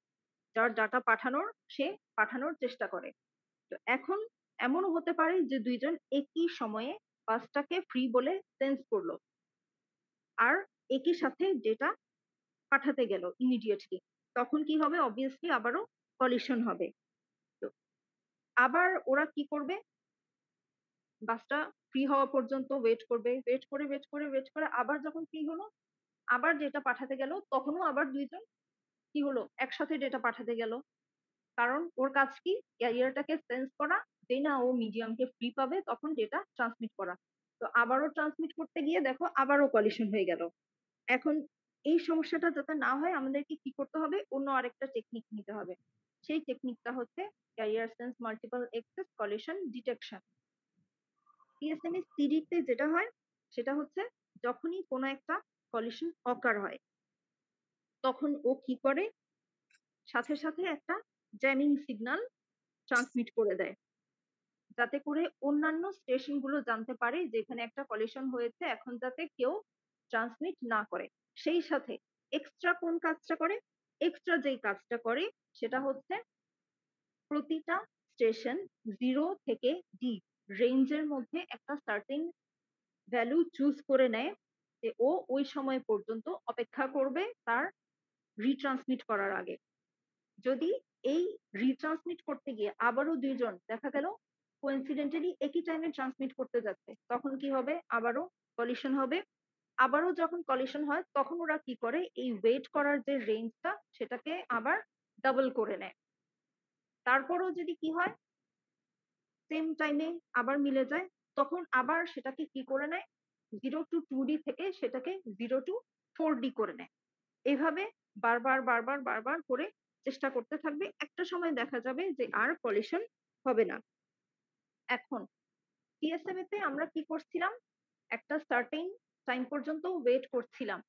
যার ডাটা পাঠানোর সে পাঠানোর চেষ্টা করে। তো এখন এমনও হতে পারে যে দুইজন একই সময়ে বাসটাকে ফ্রি বলে সেন্স করলো আর একই সাথে ডেটা পাঠাতে গেল ইমিডিয়েটলি। তখন কি হবে? অবভিয়াসলি আবারও কলিশন হবে। তো আবার ওরা কি করবে? বাসটা ফ্রি হওয়া পর্যন্ত ওয়েট করবে, ওয়েট করে ওয়েট করে ওয়েট করে আবার যখন ফ্রি হলো আবার ডেটা পাঠাতে গেল, তখনও আবার দুইজন কি হলো? একসাথে ডেটা পাঠাতে গেল। কারণ ওর কাজ কি? ক্যারিয়ারটাকে সেন্স করা, যেই না ও মিডিয়ামকে ফ্রি পাবে তখন ডেটা ট্রান্সমিট করা। তো আবারও ট্রান্সমিট করতে গিয়ে দেখো আবারও কলিশন হয়ে গেল। এখন এই সমস্যাটা যাতে না হয় আমাদেরকে কি করতে হবে? অন্য আরেকটা টেকনিক নিতে হবে। সেই টেকনিকটা হচ্ছে carrier sense multiple access collision detection. CSMA সিডিতে যেটা হয় সেটা হচ্ছে যখনই কোনো একটা কলিশন অকার হয় তখন ও কি করে? সাথে সাথে একটা জ্যামিং সিগন্যাল ট্রান্সমিট করে দেয়, যাতে করে অন্যান্য স্টেশন গুলো জানতে পারে যে এখানে একটা কলিশন হয়েছে, এখন যাতে কেউ ট্রান্সমিট না করে। সেই সাথে এক্সট্রা কোন কাজটা করে? এক্সট্রা যেই কাজটা করে সেটা হচ্ছে প্রতিটা স্টেশন 0 থেকে ডি রেঞ্জের মধ্যে একটা সার্টেন ভ্যালু চুজ করে নেয় যে ও ওই সময় পর্যন্ত অপেক্ষা করবে তার রিট্রান্সমিট করার আগে। যদি এই রিট্রান্সমিট করতে গিয়ে আবারও দুইজন দেখা গেল কোইন্সিডেন্টালি একই টাইমে ট্রান্সমিট করতে যাচ্ছে, তখন কি হবে? আবারও কলিশন হবে। আবারও যখন কলিশন হয় তখন ওরা কি করে? এই ওয়েট করার যে রেঞ্জটা সেটাকে আবার ডাবল করে নেয়। তারপরও যদি কি হয়? সেম টাইমে আবার মিলে যায়, তখন আবার সেটাকে কি করে নেয়? 0 টু 2D থেকে সেটাকে 0 টু 4D করে নেয়। এভাবে বারবার বারবার বারবার করে চেষ্টা করতে থাকবে। একটা সময় দেখা যাবে যে আর কলিশন হবে না। এখন সিএসএমএ তে আমরা কি করছিলাম? একটা সার্টেন টাইম পর্যন্ত ওয়েট করছিলাম।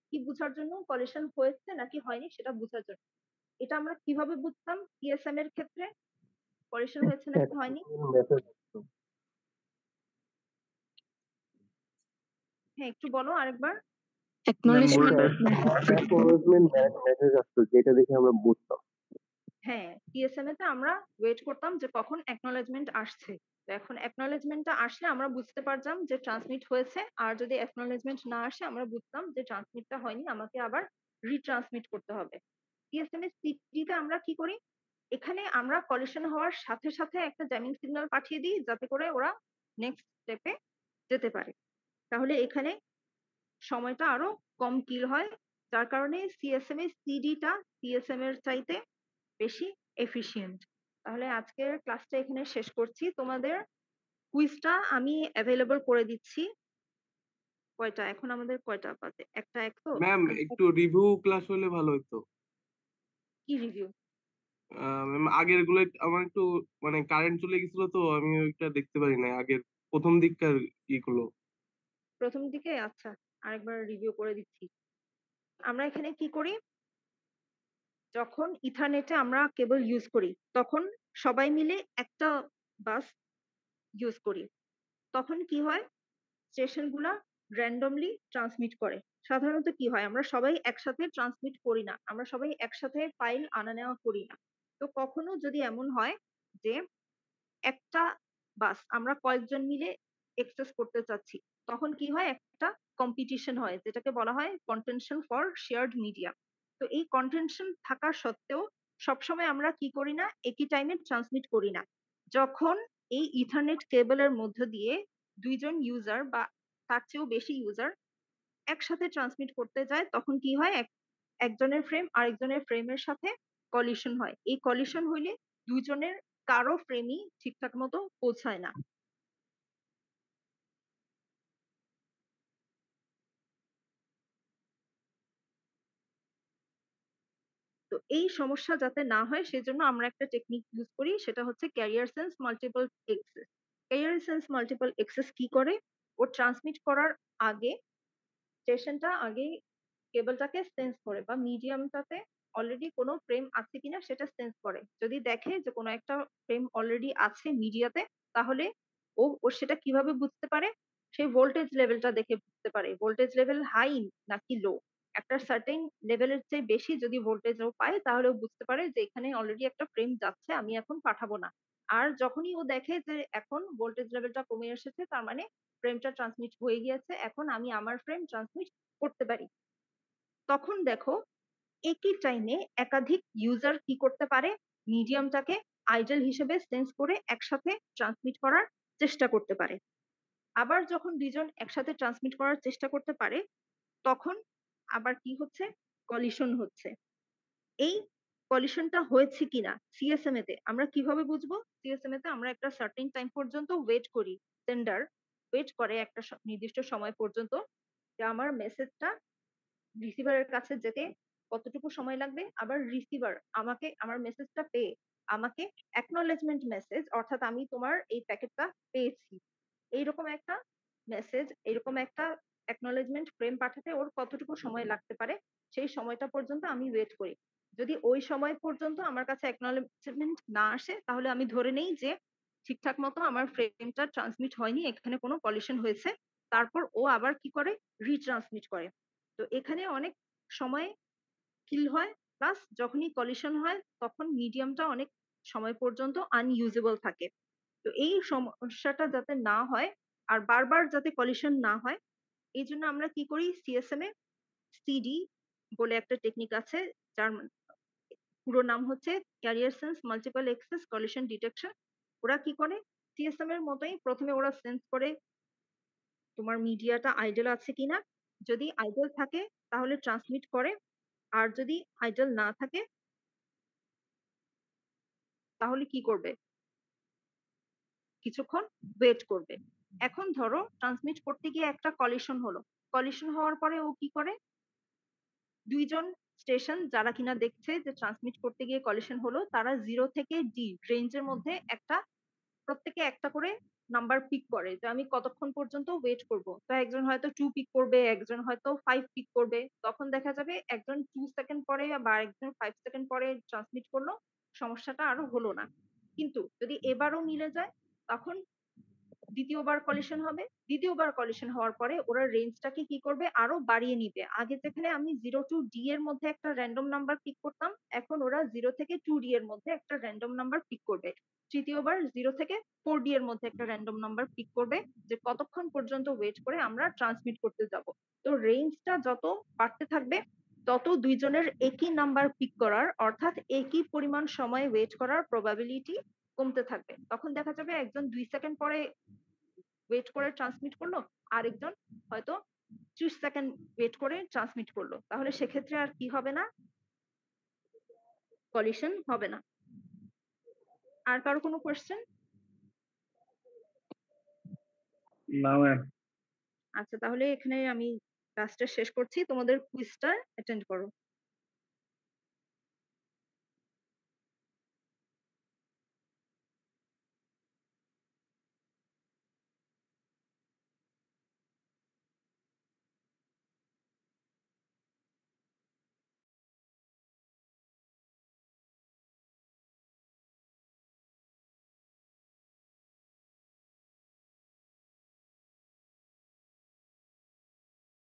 কি বুঝার জন্য? কলিশন হয়েছে নাকি হয়নি সেটা বুঝার জন্য। এটা আমরা কিভাবে বুঝতাম সিএসএম এর ক্ষেত্রে কলিশন হয়েছে নাকি হয়নি? মেসেজ হ্যাঁ, একটু বলো আরেকবার। অ্যাকনলেজমেন্ট অ্যাকনোলেজমেন্ট মেসেজ আসতো যেটা দেখে আমরা বুঝতাম। হ্যাঁ, সিএসএমএ তে আমরা ওয়েট করতাম যে কখন অ্যাকনলেজমেন্ট আসছে। তো এখন অ্যাকনলেজমেন্টটা আসলে আমরা বুঝতে পারতাম যে ট্রান্সমিট হয়েছে, আর যদি অ্যাকনলেজমেন্ট না আসে আমরা বুঝতাম যে ট্রান্সমিটটা হয়নি, আমাকে আবার রিট্রান্সমিট করতে হবে। সিএসএমএ সিডি তে আমরা কি করি? এখানে আমরা কলিশন হওয়ার সাথে সাথে একটা জ্যামিং সিগন্যাল পাঠিয়ে দিই যাতে করে ওরা নেক্সট স্টেপে যেতে পারে। তাহলে এখানে সময়টা আরো কম কিল হয়, যার কারণে সিএসএম এর সিডিটা সিএসএম এর চাইতে বেশি এফিশিয়েন্ট। তাহলে আজকের ক্লাসটা এখানে শেষ করছি। তোমাদের কুইজটা আমি অ্যাভেলেবল করে দিচ্ছি। কয়টা এখন আমাদের কয়টা বাজে? একটা এক তো ম্যাম একটু রিভিউ ক্লাস হলে ভালো হতো। কি রিভিউ? ম্যাম আগের গুলো আমার একটু মানে কারেন্ট চলে গেছিল তো আমি ওইটা দেখতে পারি না আগের প্রথম দিককার ইগুলো। প্রথম দিকে? আচ্ছা, আরেকবার রিভিউ করে দিচ্ছি। আমরা এখানে কি করি, যখন ইথারনেটে আমরা কেবল ইউজ করি তখন সবাই মিলে একটা বাস ইউজ করি। তখন কি হয়, স্টেশনগুলা র্যান্ডমলি ট্রান্সমিট করে। সাধারণত কি হয়, আমরা সবাই একসাথে ট্রান্সমিট করি না, আমরা সবাই একসাথে ফাইল আনা নেওয়া করি না। তো কখনো যদি এমন হয় যে একটা বাস আমরা কয়েকজন মিলে এক্সেস করতে চাচ্ছি, তখন কি হয়, একটা কম্পিটিশন হয় যেটাকে বলা হয় কন্টেনশন ফর শেয়ার্ড মিডিয়া। তো এই কন্টেনশন থাকা সত্ত্বেও সবসময় আমরা কি করি না, একই টাইমে ট্রান্সমিট করি না। যখন এই ইথারনেট কেবলের মধ্য দিয়ে দুইজন ইউজার বা তার চেয়েও বেশি ইউজার একসাথে ট্রান্সমিট করতে যায়, তখন কি হয়, একজনের ফ্রেম আরেকজনের ফ্রেমের সাথে কলিশন হয়। এই কলিশন হইলে দুইজনের কারো ফ্রেমই ঠিকঠাক মতো পৌঁছায় না। তো এই সমস্যা যাতে না হয় সেজন্য আমরা একটা টেকনিক ইউজ করি, সেটা হচ্ছে carrier sense multiple access. Carrier sense multiple access কি করে, ও ট্রান্সমিট করার আগে স্টেশনটা আগে কেবলটাকে সেন্স করে বা মিডিয়ামটাতে অলরেডি কোনো ফ্রেম আছে কিনা সেটা সেন্স করে। যদি দেখে যে কোনো একটা ফ্রেম অলরেডি আছে মিডিয়াতে, তাহলে ও সেটা কিভাবে বুঝতে পারে, সেই ভোল্টেজ লেভেলটা দেখে বুঝতে পারে ভোল্টেজ লেভেল হাই নাকি লো। একটা সার্টেন লেভেলের চেয়ে বেশি যদি ভোল্টেজ ও পায় তাহলে ও বুঝতে পারে যে এখানে অলরেডি একটা ফ্রেম যাচ্ছে, আমি এখন পাঠাবো না। আর যখনই ও দেখে যে এখন ভোল্টেজ লেভেলটা কমে এসেছে, তার মানে ফ্রেমটা ট্রান্সমিট হয়ে গিয়েছে, এখন আমি আমার ফ্রেম ট্রান্সমিট করতে পারি। তখন দেখো একই টাইমে একাধিক ইউজার কি করতে পারে, মিডিয়ামটাকে আইডল হিসেবে সেন্স করে একসাথে ট্রান্সমিট করার চেষ্টা করতে পারে। আবার যখন দুইজন একসাথে ট্রান্সমিট করার চেষ্টা করতে পারে, তখন আবার কি হচ্ছে, কলিশন হচ্ছে। এই কলিশনটা হয়েছে কিনা সিএসএমএ তে আমরা কিভাবে বুঝবো? সিএসএমএ তে আমরা একটা সার্টেন টাইম পর্যন্ত ওয়েট করি, সেন্ডার ওয়েট করে একটা নির্দিষ্ট সময় পর্যন্ত যে আমার মেসেজটা রিসিভারের কাছে যেতে কতটুকু সময় লাগবে, আবার রিসিভার আমাকে আমার মেসেজটা পেয়ে আমাকে অ্যাকনলেজমেন্ট মেসেজ, অর্থাৎ আমি তোমার এই প্যাকেটটা পেয়েছি, এইরকম একটা মেসেজ, এরকম একটা অ্যাকনলেজমেন্ট ফ্রেম পাঠাতে ওর কতটুকু সময় লাগতে পারে, সেই সময়টা পর্যন্ত আমি ওয়েট করি। যদি ওই সময় পর্যন্ত আমার কাছে অ্যাকনলেজমেন্ট না আসে, তাহলে আমি ধরে নেই যে ঠিকঠাক মতো আমার ফ্রেমটা ট্রান্সমিট হয়নি, এখানে কোনো কলিশন হয়েছে। তারপর ও আবার কি করে, রিট্রান্সমিট করে। তো এখানে অনেক সময় কিল হয়, প্লাস যখনই কলিশন হয় তখন মিডিয়ামটা অনেক সময় পর্যন্ত আনইউজেবল থাকে। তো এই সমস্যাটা যাতে না হয় আর বারবার যাতে কলিশন না হয়, এই জন্য আমরা কি করি, সিএসএম এ সিডি বলে একটা টেকনিক আছে, যার পুরো নাম হচ্ছে carrier sense multiple access collision detection. ওরা কি করে, সিএসএম এর মতোই প্রথমে ওরা সেন্স করে তোমার মিডিয়াটা আইডল আছে কিনা। যদি আইডল থাকে তাহলে ট্রান্সমিট করে, আর যদি আইডল না থাকে তাহলে কি করবে, কিছুক্ষণ ওয়েট করবে। এখন ধরো ট্রান্সমিট করতে গিয়ে একটা কলিশন হলো, কলিশন হওয়ার পরে ও কি করে, দুইজন স্টেশন যারা কিনা দেখছে যে ট্রান্সমিট করতে গিয়ে কলিশন হলো, তারা 0 থেকে ডি রেঞ্জের মধ্যে একটা প্রত্যেকে একটা করে নাম্বার পিক করে যে আমি কতক্ষণ পর্যন্ত ওয়েট করব। তো একজন হয়তো 2 পিক করবে, একজন হয়তো 5 পিক করবে। তখন দেখা যাবে একজন 2 সেকেন্ড পরে বা একজন 5 সেকেন্ড পরে ট্রান্সমিট করলো, সমস্যাটা আরো হলো না। কিন্তু যদি এবারও মিলে যায়, তখন দ্বিতীয়বার কলিশন হবে। দ্বিতীয়বার কলিশন হওয়ার পরে ওরা রেঞ্জটাকে কি করবে, আরো বাড়িয়ে নিবে। আগে যেখানে আমি 0 টু ডি এর মধ্যে একটা র্যান্ডম নাম্বার পিক করতাম, এখন ওরা 0 থেকে 2 ডি এর মধ্যে একটা র্যান্ডম নাম্বার পিক করবে। তৃতীয়বার 0 থেকে 4 ডি এর মধ্যে একটা র্যান্ডম নাম্বার পিক করবে, যে কতক্ষণ পর্যন্ত ওয়েট করে আমরা ট্রান্সমিট করতে যাব। তো রেঞ্জটা যত বাড়তে থাকবে তত ২ জনের একই নাম্বার পিক করার অর্থাৎ একই পরিমাণ সময় ওয়েট করার প্রবাবিলিটি কমতে থাকবে। তখন দেখা যাবে একজন ২ সেকেন্ড পরে ওয়েট করে ট্রান্সমিট করলো, আরেকজন হয়তো ৩০ সেকেন্ড ওয়েট করে ট্রান্সমিট করলো। তাহলে সেক্ষেত্রে আর কি হবে না? কলিশন হবে না। আর কারো কোনো কোয়েশ্চেন? না ম্যাম। আচ্ছা, তাহলে এখানে আমি ক্লাসটা শেষ করছি। তোমাদের কুইজটা অ্যাটেন্ড করো।